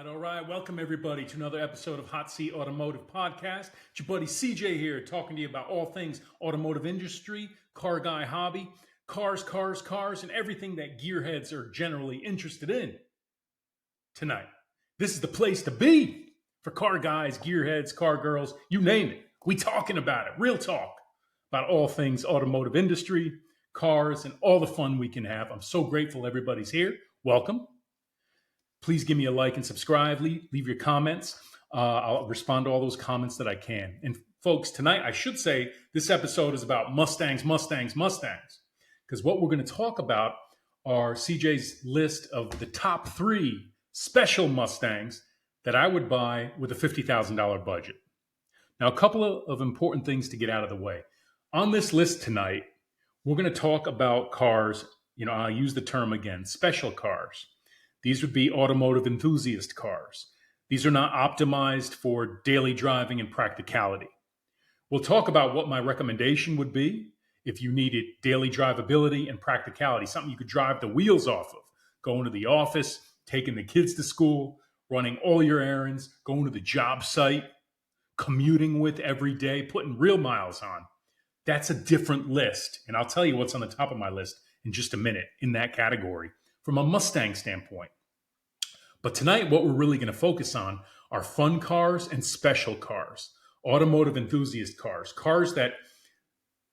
All right. Welcome, everybody, to another episode of Hot Seat Automotive Podcast. It's your buddy CJ here talking to you about all things automotive industry, car guy hobby, cars, and everything that gearheads are generally interested in tonight. This is the place to be for car guys, gearheads, car girls, you name it. We talking about it. Real talk about all things automotive industry, cars, and all the fun we can have. I'm so grateful everybody's here. Welcome. Please give me a like and subscribe. Leave your comments. I'll respond to all those comments that I can. And folks, tonight I should say this episode is about Mustangs. Because what we're going to talk about are CJ's list of the top 3 special Mustangs that I would buy with a $50,000 budget. Now, a couple of important things to get out of the way. On this list tonight, we're going to talk about cars. I'll use the term again, special cars. These would be automotive enthusiast cars. These are not optimized for daily driving and practicality. We'll talk about what my recommendation would be if you needed daily drivability and practicality, something you could drive the wheels off of, going to the office, taking the kids to school, running all your errands, going to the job site, commuting with every day, putting real miles on. That's a different list. And I'll tell you what's on the top of my list in just a minute in that category from a Mustang standpoint. But tonight, what we're really going to focus on are fun cars and special cars, automotive enthusiast cars that,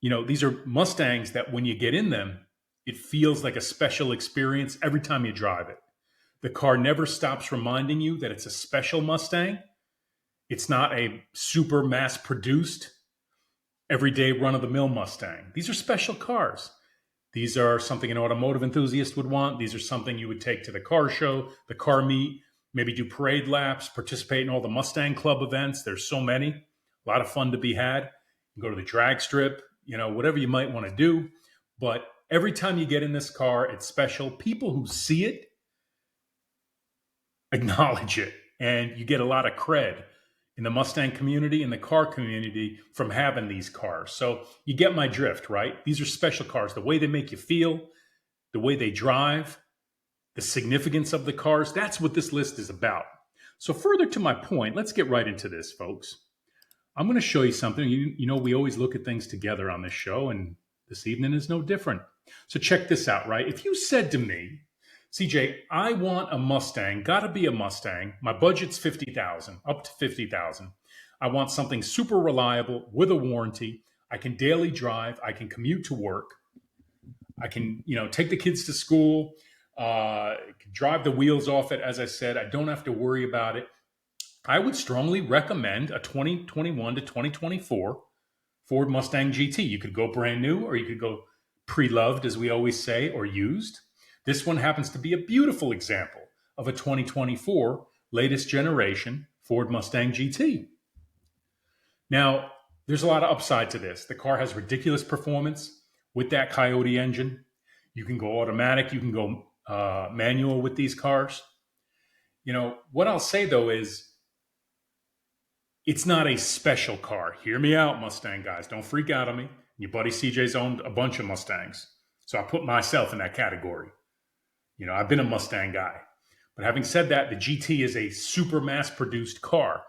these are Mustangs that when you get in them, it feels like a special experience every time you drive it. The car never stops reminding you that it's a special Mustang. It's not a super mass-produced, everyday run-of-the-mill Mustang. These are special cars. These are something an automotive enthusiast would want. These are something you would take to the car show, the car meet, maybe do parade laps, participate in all the Mustang Club events. There's so many. A lot of fun to be had. You go to the drag strip, whatever you might want to do. But every time you get in this car, it's special. People who see it acknowledge it. And you get a lot of cred in the Mustang community and the car community from having these cars. So you get my drift, right? These are special cars. The way they make you feel, the way they drive, the significance of the cars, that's what this list is about. So further to my point, let's get right into this, folks. I'm going to show you something. We always look at things together on this show, and this evening is no different. So check this out, right? If you said to me, CJ, I want a Mustang, got to be a Mustang. My budget's $50,000, up to $50,000. I want something super reliable with a warranty. I can daily drive. I can commute to work. I can, take the kids to school, drive the wheels off it. As I said, I don't have to worry about it. I would strongly recommend a 2021 to 2024 Ford Mustang GT. You could go brand new, or you could go pre-loved, as we always say, or used. This one happens to be a beautiful example of a 2024 latest generation Ford Mustang GT. Now, there's a lot of upside to this. The car has ridiculous performance with that Coyote engine. You can go automatic. You can go manual with these cars. What I'll say, though, is it's not a special car. Hear me out, Mustang guys. Don't freak out on me. Your buddy CJ's owned a bunch of Mustangs. So I put myself in that category. I've been a Mustang guy. But having said that, the GT is a super mass-produced car.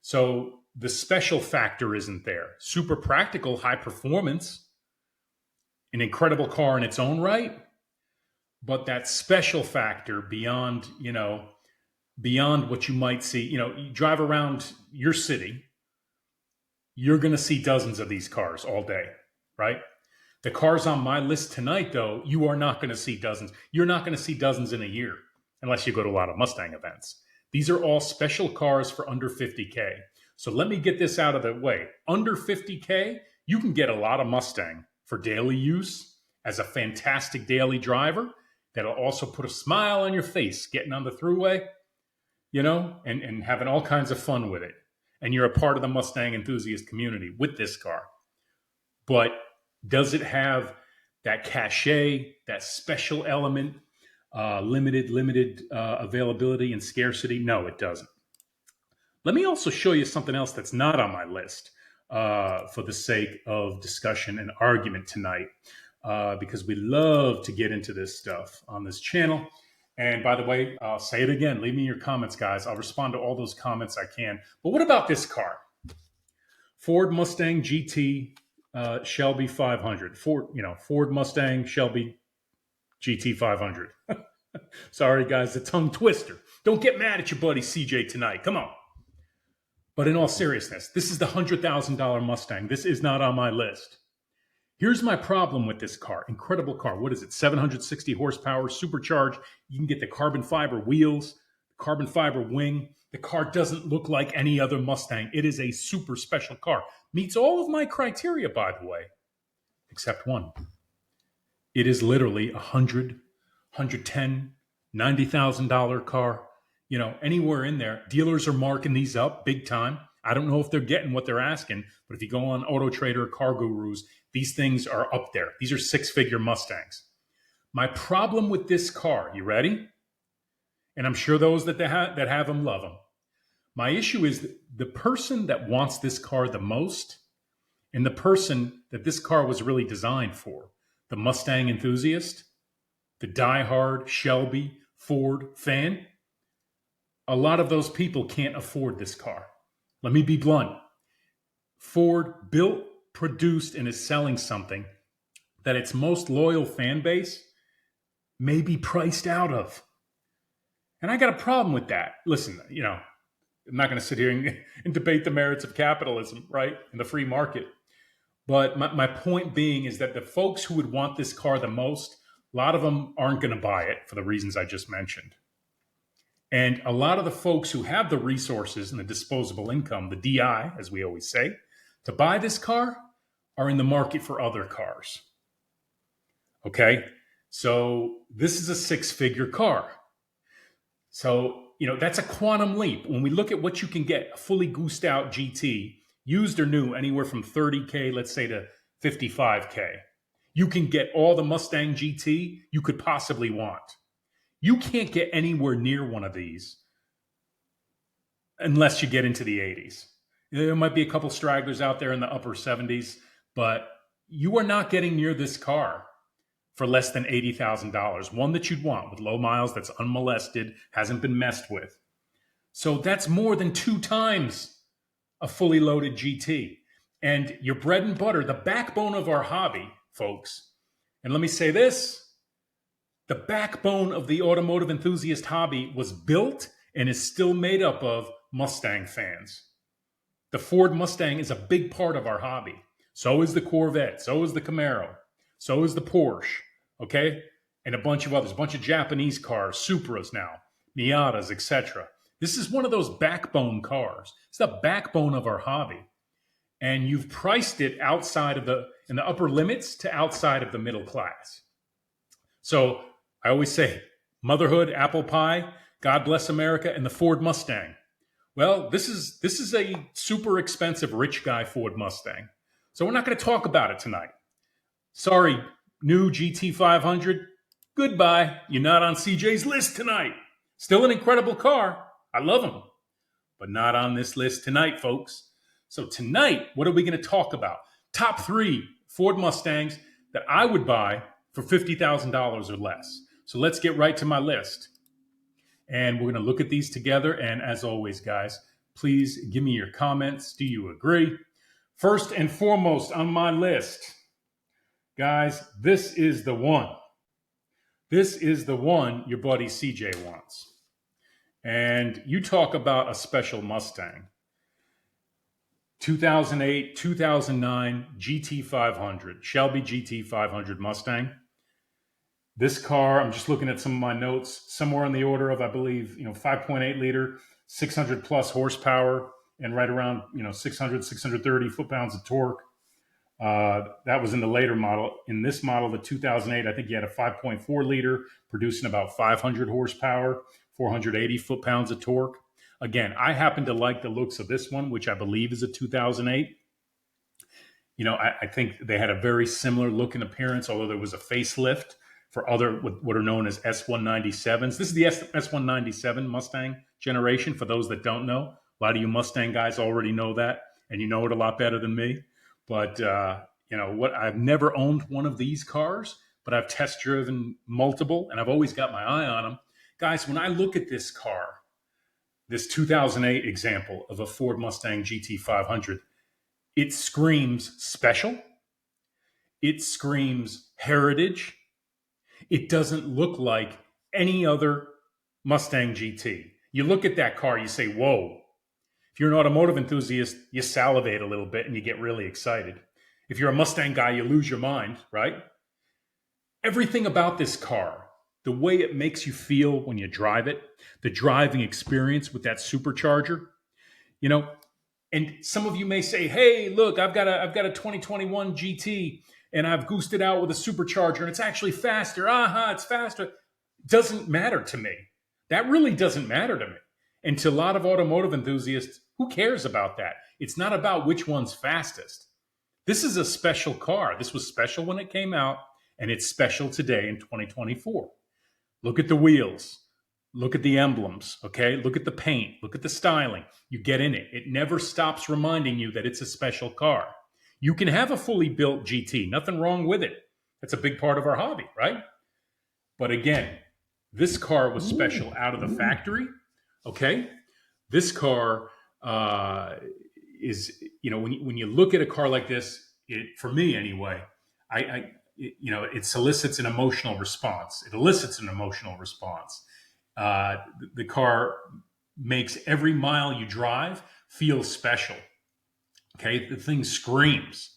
So the special factor isn't there. Super practical, high performance, an incredible car in its own right. But that special factor beyond what you might see, you drive around your city, you're going to see dozens of these cars all day, right? The cars on my list tonight, though, you are not going to see dozens. You're not going to see dozens in a year unless you go to a lot of Mustang events. These are all special cars for under $50K. So let me get this out of the way. Under $50K, you can get a lot of Mustang for daily use as a fantastic daily driver that'll also put a smile on your face getting on the thruway, and having all kinds of fun with it. And you're a part of the Mustang enthusiast community with this car. But does it have that cachet, that special element, limited availability and scarcity? No, it doesn't. Let me also show you something else that's not on my list for the sake of discussion and argument tonight, because we love to get into this stuff on this channel. And by the way, I'll say it again. Leave me your comments, guys. I'll respond to all those comments I can. But what about this car? Ford Mustang GT Shelby 500. Ford Mustang Shelby GT500. Sorry, guys, a tongue twister. Don't get mad at your buddy CJ tonight. Come on. But in all seriousness, this is the $100,000 Mustang. This is not on my list. Here's my problem with this car. Incredible car. What is it? 760 horsepower, supercharged. You can get the carbon fiber wheels, carbon fiber wing. The car doesn't look like any other Mustang. It is a super special car. Meets all of my criteria, by the way, except one. It is literally $100,000, $110,000, $90,000 car. Anywhere in there. Dealers are marking these up big time. I don't know if they're getting what they're asking, but if you go on Auto Trader or Car Gurus, these things are up there. These are six-figure Mustangs. My problem with this car, you ready? And I'm sure those that have them love them. My issue is the person that wants this car the most and the person that this car was really designed for, the Mustang enthusiast, the diehard Shelby Ford fan, a lot of those people can't afford this car. Let me be blunt. Ford built, produced, and is selling something that its most loyal fan base may be priced out of. And I got a problem with that. Listen, I'm not going to sit here and debate the merits of capitalism, right? And the free market. But my point being is that the folks who would want this car the most, a lot of them aren't going to buy it for the reasons I just mentioned. And a lot of the folks who have the resources and the disposable income, the DI, as we always say, to buy this car are in the market for other cars. Okay? So this is a six-figure car. So, that's a quantum leap. When we look at what you can get, a fully goosed out GT, used or new, anywhere from 30K, let's say, to 55K. You can get all the Mustang GT you could possibly want. You can't get anywhere near one of these unless you get into the 80s. There might be a couple stragglers out there in the upper 70s, but you are not getting near this car for less than $80,000. One that you'd want with low miles, that's unmolested, hasn't been messed with. So that's more than 2 times a fully loaded GT. And your bread and butter, the backbone of our hobby, folks. And let me say this. The backbone of the automotive enthusiast hobby was built and is still made up of Mustang fans. The Ford Mustang is a big part of our hobby. So is the Corvette. So is the Camaro. So is the Porsche. Okay? And a bunch of others. A bunch of Japanese cars, Supras now, Miatas, etc. This is one of those backbone cars. It's the backbone of our hobby. And you've priced it outside of in the upper limits to outside of the middle class. So I always say, motherhood, apple pie, God bless America, and the Ford Mustang. Well, this is a super expensive rich guy Ford Mustang. So we're not going to talk about it tonight. Sorry, new GT500. Goodbye. You're not on CJ's list tonight. Still an incredible car. I love him. But not on this list tonight, folks. So tonight, what are we going to talk about? Top 3 Ford Mustangs that I would buy for $50,000 or less. So let's get right to my list. And we're going to look at these together. And as always, guys, please give me your comments. Do you agree? First and foremost on my list, guys, this is the one. This is the one your buddy CJ wants. And you talk about a special Mustang. 2008, 2009 GT500, Shelby GT500 Mustang. This car, I'm just looking at some of my notes, somewhere on the order of, I believe, 5.8 liter, 600 plus horsepower, and right around, 600, 630 foot-pounds of torque. That was in the later model. In this model, the 2008, I think you had a 5.4 liter, producing about 500 horsepower, 480 foot-pounds of torque. Again, I happen to like the looks of this one, which I believe is a 2008. I think they had a very similar look and appearance, although there was a facelift for other what are known as S197s. This is the S197 Mustang generation, for those that don't know. A lot of you Mustang guys already know that, and you know it a lot better than me. But, I've never owned one of these cars, but I've test driven multiple, and I've always got my eye on them. Guys, when I look at this car, this 2008 example of a Ford Mustang GT500, it screams special. It screams heritage. It doesn't look like any other Mustang GT. You look at that car, you say, whoa. If you're an automotive enthusiast, you salivate a little bit and you get really excited. If you're a Mustang guy, you lose your mind, right? Everything about this car, the way it makes you feel when you drive it, the driving experience with that supercharger, you know, and some of you may say, hey, look, I've got a 2021 GT and I've goosed it out with a supercharger and it's actually faster. It's faster. Doesn't matter to me. That really doesn't matter to me. And to a lot of automotive enthusiasts, who cares about that? It's not about which one's fastest. This is a special car. This was special when it came out, and it's special today in 2024. Look at the wheels. Look at the emblems, okay? Look at the paint. Look at the styling. You get in it. It never stops reminding you that it's a special car. You can have a fully built GT. Nothing wrong with it. That's a big part of our hobby, right? But again, this car was special out of the factory, okay? This car is, when you look at a car like this, for me anyway, it solicits an emotional response. It elicits an emotional response. The car makes every mile you drive feel special. Okay, the thing screams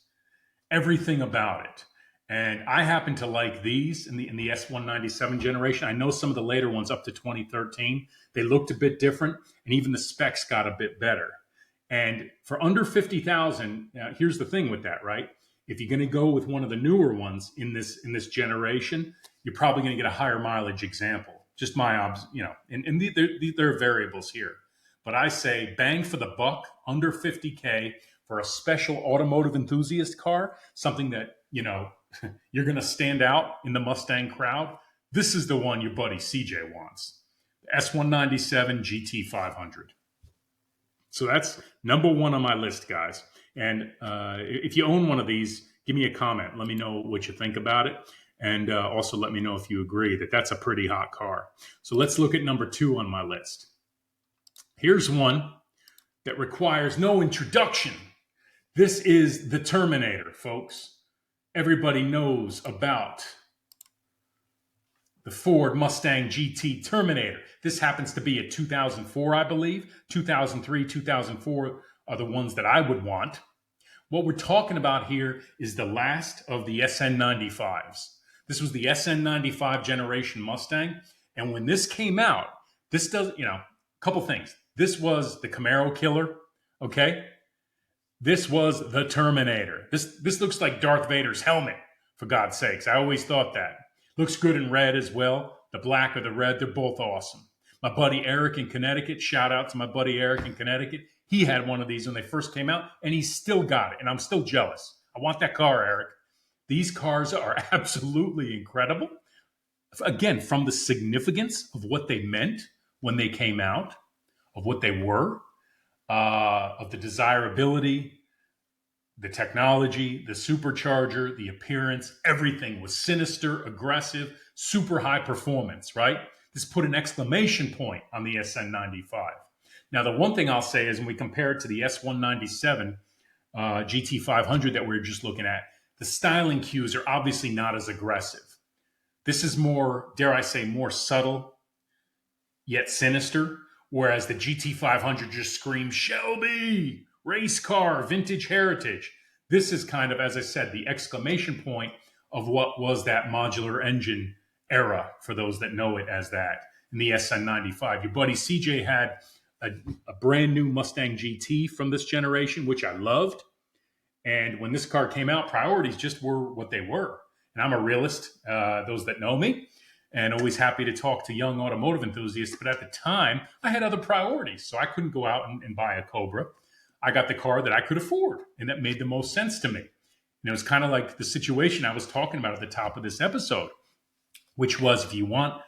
everything about it. And I happen to like these in the S197 generation. I know some of the later ones up to 2013, they looked a bit different, and even the specs got a bit better. And for under 50,000, here's the thing with that, right? If you're going to go with one of the newer ones in this generation, you're probably going to get a higher mileage example. Just my and there are variables here. But I say bang for the buck, under 50K for a special automotive enthusiast car, something that, you're going to stand out in the Mustang crowd. This is the one your buddy CJ wants. The S197 GT500. So that's number one on my list, guys. And if you own one of these, give me a comment. Let me know what you think about it. And also let me know if you agree that that's a pretty hot car. So let's look at number two on my list. Here's one that requires no introduction. This is the Terminator, folks. Everybody knows about the Ford Mustang GT Terminator. This happens to be a 2004, I believe. 2003, 2004 are the ones that I would want. What we're talking about here is the last of the SN95s. This was the SN95 generation Mustang. And when this came out, this does, a couple things. This was the Camaro killer, okay? This was the Terminator. This looks like Darth Vader's helmet, for God's sakes. I always thought that. Looks good in red as well. The black or the red, they're both awesome. My buddy Eric in Connecticut, shout out to my buddy Eric in Connecticut. He had one of these when they first came out, and he still got it, and I'm still jealous. I want that car, Eric. These cars are absolutely incredible. Again, from the significance of what they meant when they came out, of what they were, of the desirability, the technology, the supercharger, the appearance, everything was sinister, aggressive, super high performance, right? This put an exclamation point on the SN95. Now, the one thing I'll say is when we compare it to the S197 GT500 that we were just looking at, the styling cues are obviously not as aggressive. This is more, dare I say, more subtle, yet sinister. Whereas the GT500 just screams, Shelby, race car, vintage heritage. This is kind of, as I said, the exclamation point of what was that modular engine era, for those that know it as that, in the SN95. Your buddy CJ had a brand new Mustang GT from this generation, which I loved. And when this car came out, priorities just were what they were. And I'm a realist, those that know me, and always happy to talk to young automotive enthusiasts. But at the time, I had other priorities, so I couldn't go out and buy a Cobra. I got the car that I could afford, and that made the most sense to me. It's kind of like the situation I was talking about at the top of this episode, which was if you want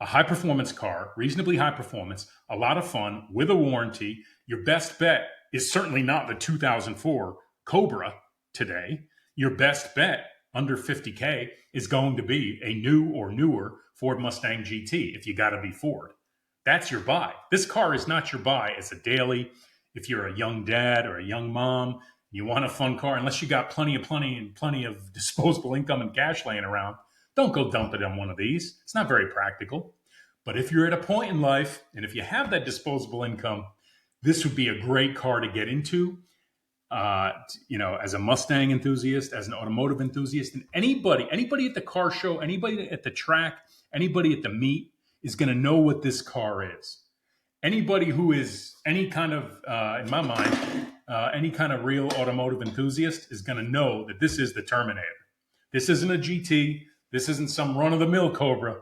a high-performance car, reasonably high performance, a lot of fun, with a warranty, your best bet is certainly not the 2004 Cobra today. Your best bet, under 50K is going to be a new or newer Ford Mustang GT if you got to be Ford. That's your buy. This car is not your buy as a daily. If you're a young dad or a young mom, you want a fun car, unless you got plenty of disposable income and cash laying around, don't go dump it on one of these. It's not very practical. But if you're at a point in life, and if you have that disposable income, this would be a great car to get into. As a Mustang enthusiast, as an automotive enthusiast, and anybody at the car show, anybody at the track, anybody at the meet is going to know what this car is. Anybody who is any kind of, in my mind, any kind of real automotive enthusiast is going to know that this is the Terminator. This isn't a GT. This isn't some run-of-the-mill Cobra.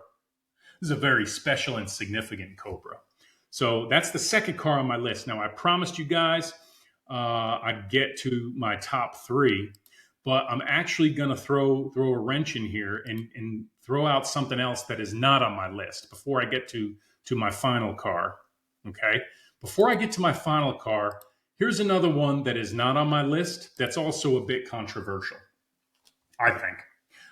This is a very special and significant Cobra. So that's the second car on my list. Now, I promised you guys I'd get to my top three, but I'm actually going to throw a wrench in here and throw out something else that is not on my list before I get to my final car. Okay? Before I get to my final car, here's another one that is not on my list that's also a bit controversial, I think.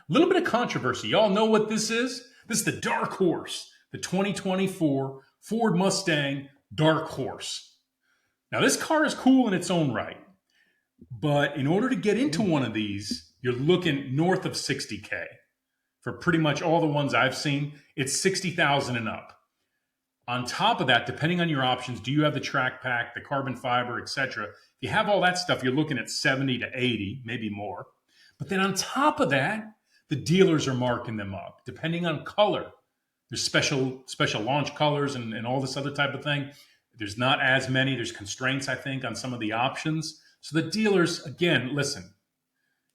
A little bit of controversy. Y'all know what this is? This is the Dark Horse, the 2024 Ford Mustang Dark Horse. Now, this car is cool in its own right, but in order to get into one of these, you're looking north of 60K. For pretty much all the ones I've seen, it's 60,000 and up. On top of that, depending on your options, do you have the track pack, the carbon fiber, etc.? If you have all that stuff, you're looking at 70 to 80, maybe more. But then on top of that, the dealers are marking them up, depending on color. There's special launch colors and all this other type of thing. There's not as many. There's constraints, I think, on some of the options. So the dealers, again, listen,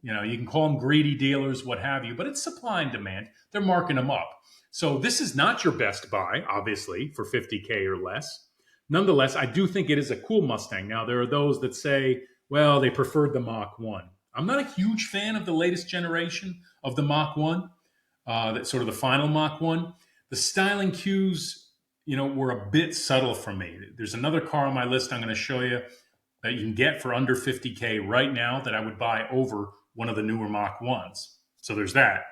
you can call them greedy dealers, what have you, but it's supply and demand. They're marking them up. So this is not your best buy, obviously, for 50K or less. Nonetheless, I do think it is a cool Mustang. Now, there are those that say, well, they preferred the Mach 1. I'm not a huge fan of the latest generation of the Mach 1, that's sort of the final Mach 1. The styling cues, were a bit subtle for me. There's another car on my list I'm going to show you that you can get for under 50K right now that I would buy over one of the newer Mach 1s. So there's that.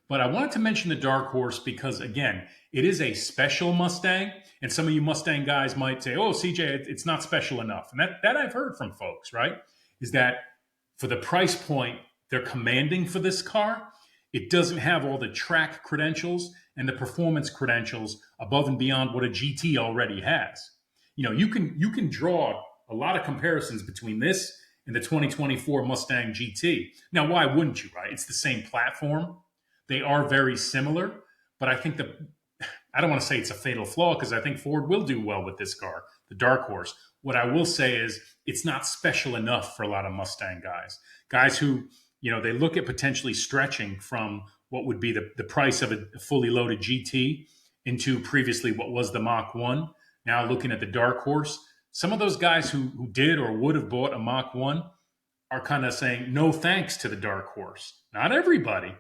But I wanted to mention the Dark Horse because, again, it is a special Mustang. And some of you Mustang guys might say, oh, CJ, it's not special enough. And that I've heard from folks, right? Is that for the price point they're commanding for this car, it doesn't have all the track credentials and the performance credentials above and beyond what a GT already has. You can draw a lot of comparisons between this and the 2024 Mustang GT. Now, why wouldn't you, right? It's the same platform. They are very similar, but I think I don't want to say it's a fatal flaw because I think Ford will do well with this car, the Dark Horse. What I will say is it's not special enough for a lot of Mustang guys who, they look at potentially stretching from what would be the price of a fully loaded GT into previously what was the Mach 1. Now looking at the Dark Horse, some of those guys who did or would have bought a Mach 1 are kind of saying no thanks to the Dark Horse. Not everybody,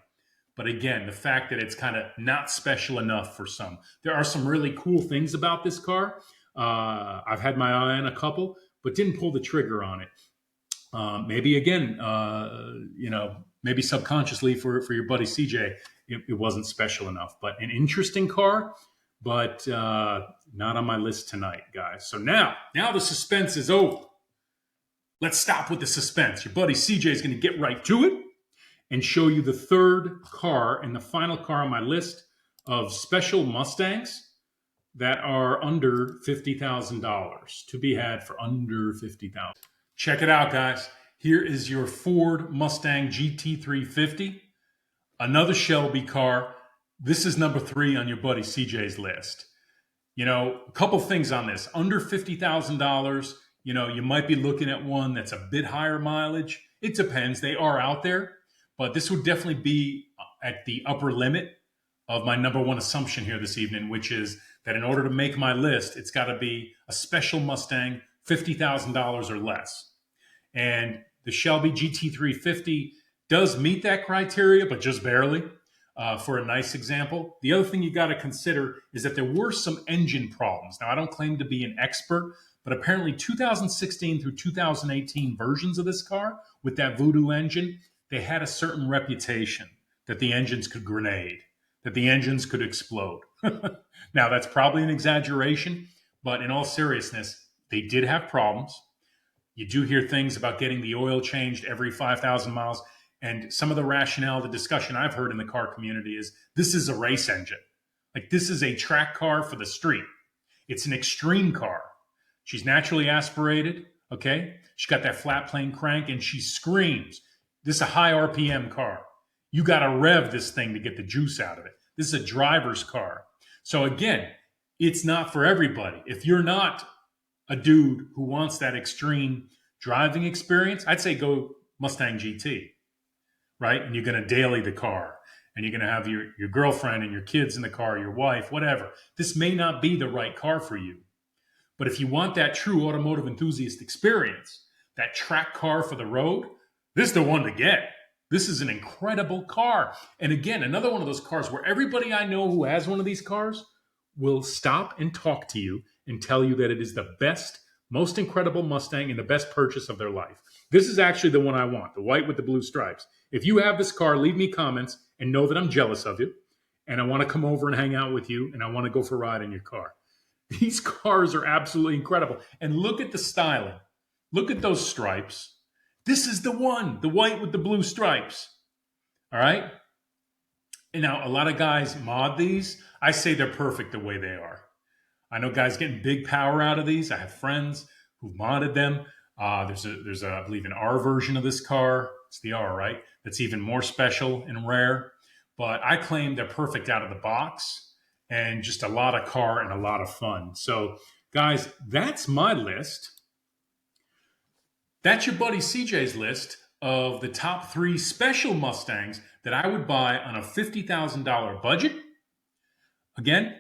but again, the fact that it's kind of not special enough for some. There are some really cool things about this car. I've had my eye on a couple, but didn't pull the trigger on it. Maybe again, maybe subconsciously for your buddy CJ, it wasn't special enough. But an interesting car, but not on my list tonight, guys. So now the suspense is over. Let's stop with the suspense. Your buddy CJ is going to get right to it and show you the third car and the final car on my list of special Mustangs that are under $50,000 to be had for under $50,000. Check it out, guys. Here is your Ford Mustang GT350, another Shelby car. This is number 3 on your buddy CJ's list. A couple things on this. Under $50,000, you might be looking at one that's a bit higher mileage. It depends. They are out there. But this would definitely be at the upper limit of my number one assumption here this evening, which is that in order to make my list, it's got to be a special Mustang, $50,000 or less. And the Shelby GT350 does meet that criteria, but just barely, for a nice example. The other thing you got to consider is that there were some engine problems. Now, I don't claim to be an expert, but apparently 2016 through 2018 versions of this car with that Voodoo engine, they had a certain reputation that the engines could grenade, that the engines could explode. Now, that's probably an exaggeration, but in all seriousness, they did have problems. You do hear things about getting the oil changed every 5,000 miles. And some of the rationale, the discussion I've heard in the car community is this is a race engine. Like, this is a track car for the street. It's an extreme car. She's naturally aspirated, okay? She's got that flat plane crank and she screams. This is a high RPM car. You got to rev this thing to get the juice out of it. This is a driver's car. So again, it's not for everybody. If you're not a dude who wants that extreme driving experience, I'd say go Mustang GT, right? And you're going to daily the car, and you're going to have your girlfriend and your kids in the car, your wife, whatever. This may not be the right car for you. But if you want that true automotive enthusiast experience, that track car for the road, this is the one to get. This is an incredible car. And again, another one of those cars where everybody I know who has one of these cars will stop and talk to you and tell you that it is the best, most incredible Mustang and the best purchase of their life. This is actually the one I want, the white with the blue stripes. If you have this car, leave me comments and know that I'm jealous of you. And I want to come over and hang out with you. And I want to go for a ride in your car. These cars are absolutely incredible. And look at the styling. Look at those stripes. This is the one, the white with the blue stripes. All right? And now a lot of guys mod these. I say they're perfect the way they are. I know guys getting big power out of these. I have friends who've modded them. There's I believe, an R version of this car. It's the R, right? That's even more special and rare. But I claim they're perfect out of the box and just a lot of car and a lot of fun. So, guys, that's my list. That's your buddy CJ's list of the top 3 special Mustangs that I would buy on a $50,000 budget. Again,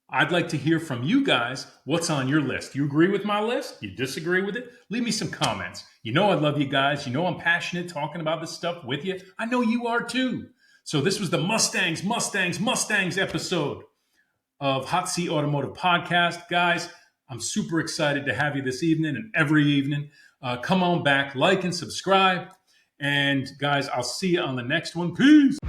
I'd like to hear from you guys. What's on your list? You agree with my list? You disagree with it? Leave me some comments. You know I love you guys. You know I'm passionate talking about this stuff with you. I know you are too. So this was the Mustangs episode of Hot Seat Automotive Podcast. Guys, I'm super excited to have you this evening and every evening. Come on back, like and subscribe. And guys, I'll see you on the next one. Peace.